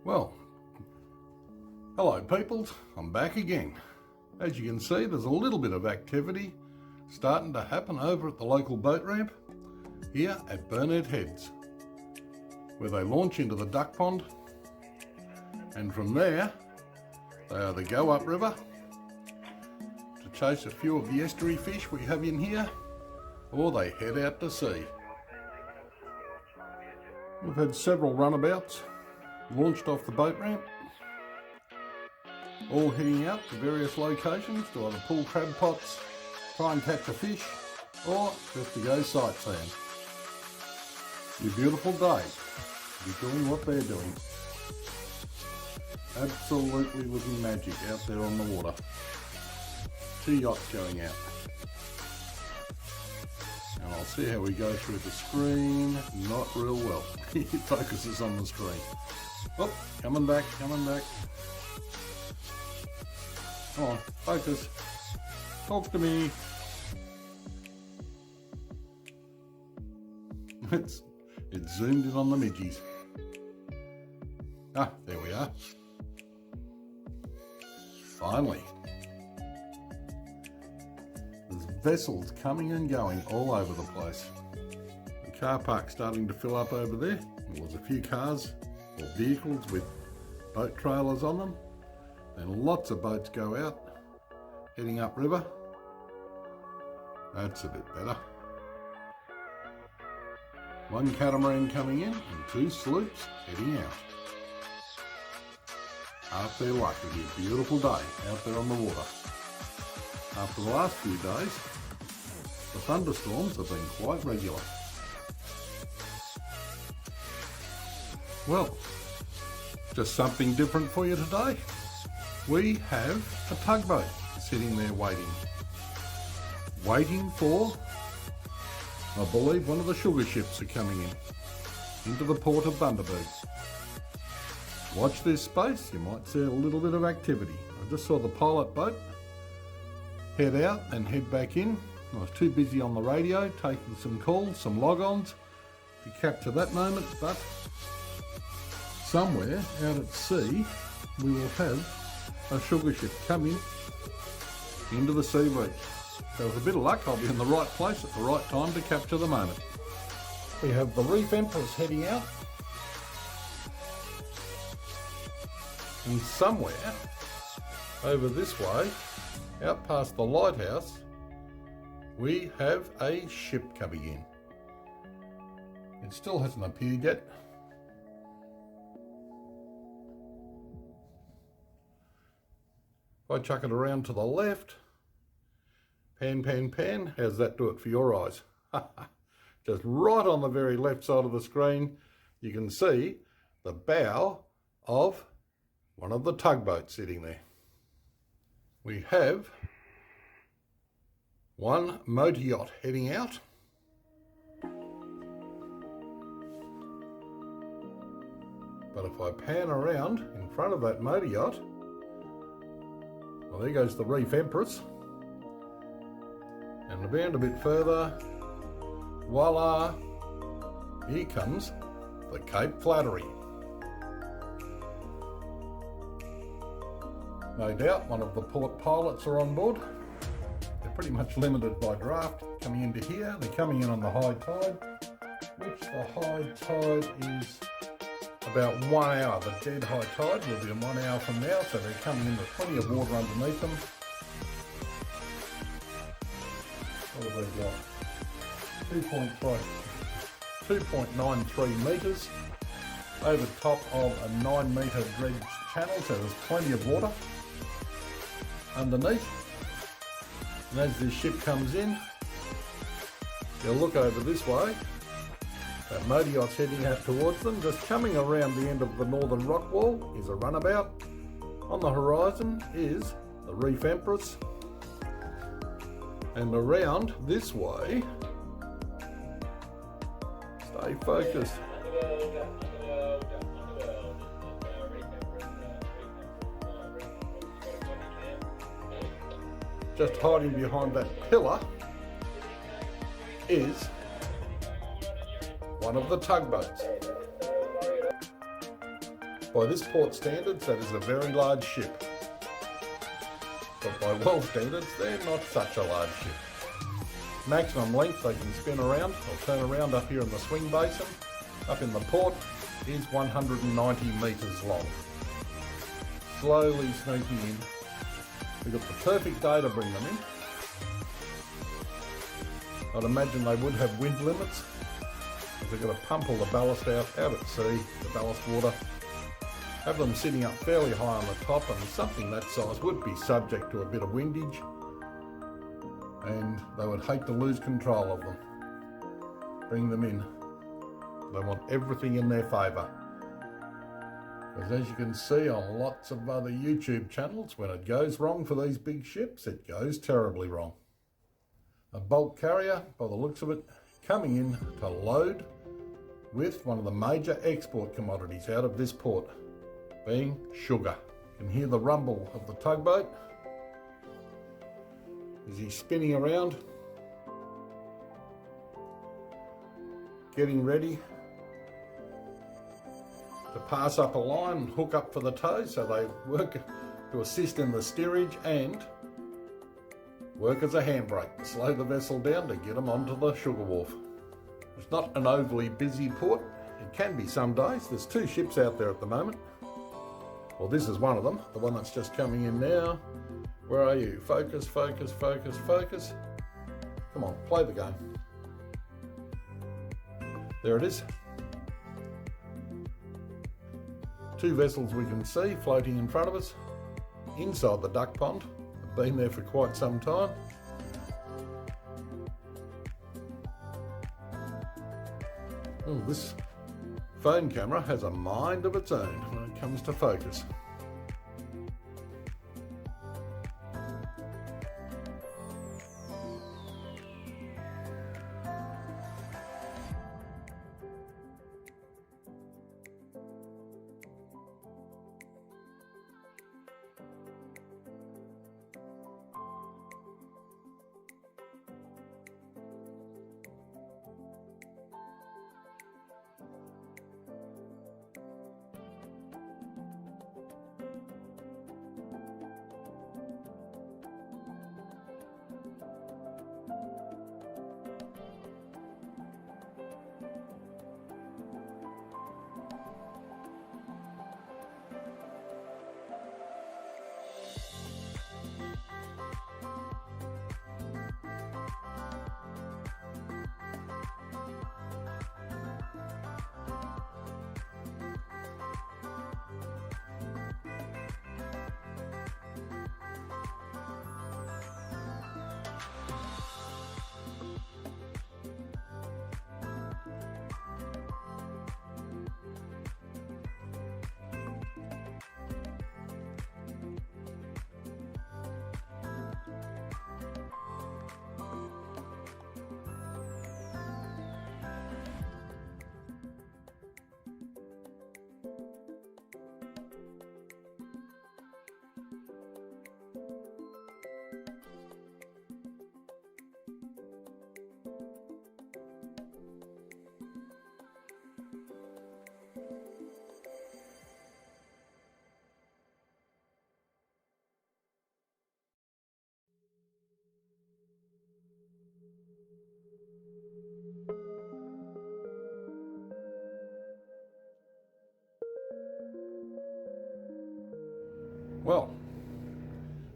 Well, hello peoples, I'm back again. As you can see, there's a little bit of activity starting to happen over at the local boat ramp here at Burnett Heads, where they launch into the duck pond, and from there they either go upriver to chase a few of the estuary fish we have in here, or they head out to sea. We've had several runabouts launched off the boat ramp, all heading out to various locations to either pull crab pots, try and catch a fish, or just to go sightseeing. Your beautiful day to be doing what they're doing. Absolutely looking magic out there on the water. 2 yachts going out. And I'll see how we go through the screen. Not real well. It focuses on the screen. Oh, coming back. Come on, focus. Talk to me. It's zoomed in on the midgies. Ah, there we are. Finally. There's vessels coming and going all over the place. The car park's starting to fill up over there. There's a few cars or vehicles with boat trailers on them. Then lots of boats go out, heading upriver. That's a bit better. One catamaran coming in and 2 sloops heading out. Aren't they lucky? A beautiful day out there on the water. After the last few days, the thunderstorms have been quite regular. Well, just something different for you today. We have a tugboat sitting there waiting for, I believe, one of the sugar ships are coming into the port of Bundaberg. Watch this space, you might see a little bit of activity. I just saw the pilot boat head out and head back in. I was too busy on the radio taking some calls, some log-ons to capture that moment, but somewhere out at sea we will have a sugar ship coming into the sea beach. So with a bit of luck I'll be in the right place at the right time to capture the moment. We have the Reef Empress heading out, and somewhere over this way, out past the lighthouse, we have a ship coming in. It still hasn't appeared yet. If I chuck it around to the left, pan, how's that do it for your eyes? Just right on the very left side of the screen, you can see the bow of one of the tugboats sitting there. We have one motor yacht heading out. But if I pan around in front of that motor yacht, well, there goes the Reef Empress. And around a bit further, voila, here comes the Cape Flattery. No doubt one of the port pilots are on board. They're pretty much limited by draft coming into here. They're coming in on the high tide, which the high tide is about 1 hour. The dead high tide will be in 1 hour from now, so they're coming in with plenty of water underneath them. What have they got? 2.93 metres over top of a 9 metre dredge channel, so there's plenty of water underneath. And as this ship comes in, you'll look over this way. That motor yacht's heading out towards them. Just coming around the end of the northern rock wall is a runabout. On the horizon is the Reef Empress. And around this way, stay focused. Just hiding behind that pillar is one of the tugboats. By this port standards, that is a very large ship. But by world standards, they're not such a large ship. Maximum length they can spin around or turn around up here in the swing basin, up in the port, is 190 metres long. Slowly sneaking in. We've got the perfect day to bring them in. I'd imagine they would have wind limits. They've got to pump all the ballast out at sea, the ballast water. Have them sitting up fairly high on the top, and something that size would be subject to a bit of windage, and they would hate to lose control of them. Bring them in. They want everything in their favour. Because as you can see on lots of other YouTube channels, when it goes wrong for these big ships, it goes terribly wrong. A bulk carrier, by the looks of it, coming in to load with one of the major export commodities out of this port, being sugar. You can hear the rumble of the tugboat as he's spinning around, getting ready to pass up a line and hook up for the tow, so they work to assist in the steerage and work as a handbrake to slow the vessel down to get them onto the sugar wharf. It's not an overly busy port. It can be some days. There's 2 ships out there at the moment. Well, this is one of them, the one that's just coming in now. Where are you? Focus, focus, focus, focus. Come on, play the game. There it is. 2 vessels we can see floating in front of us, inside the duck pond. They've been there for quite some time. Oh, this phone camera has a mind of its own when it comes to focus. Well,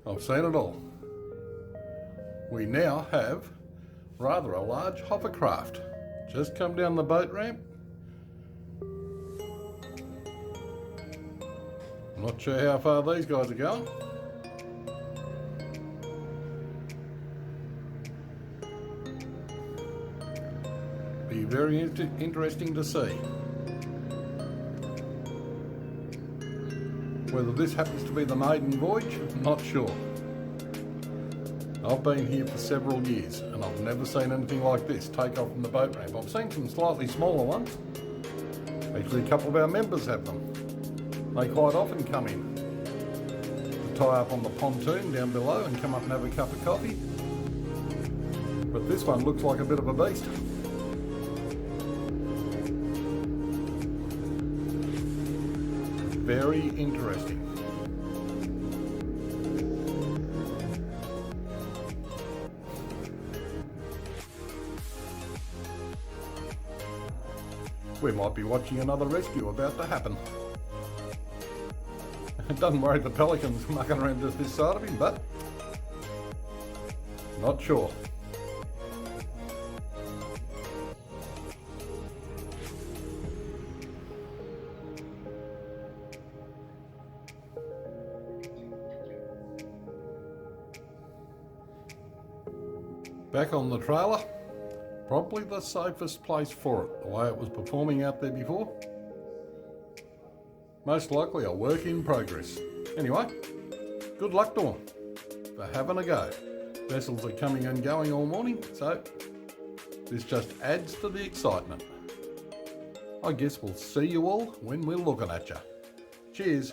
I've seen it all. We now have rather a large hovercraft just come down the boat ramp. I'm not sure how far these guys are going. Be very interesting to see whether this happens to be the maiden voyage. I'm not sure. I've been here for several years and I've never seen anything like this take off from the boat ramp. I've seen some slightly smaller ones. Actually, a couple of our members have them. They quite often come in to tie up on the pontoon down below and come up and have a cup of coffee. But this one looks like a bit of a beast. very interesting. We might be watching another rescue about to happen. Doesn't worry the pelicans mucking around just this side of him, but not sure. Back on the trailer, probably the safest place for it, the way it was performing out there before. Most likely a work in progress. Anyway, good luck to them for having a go. Vessels are coming and going all morning, so this just adds to the excitement. I guess we'll see you all when we're looking at you. Cheers.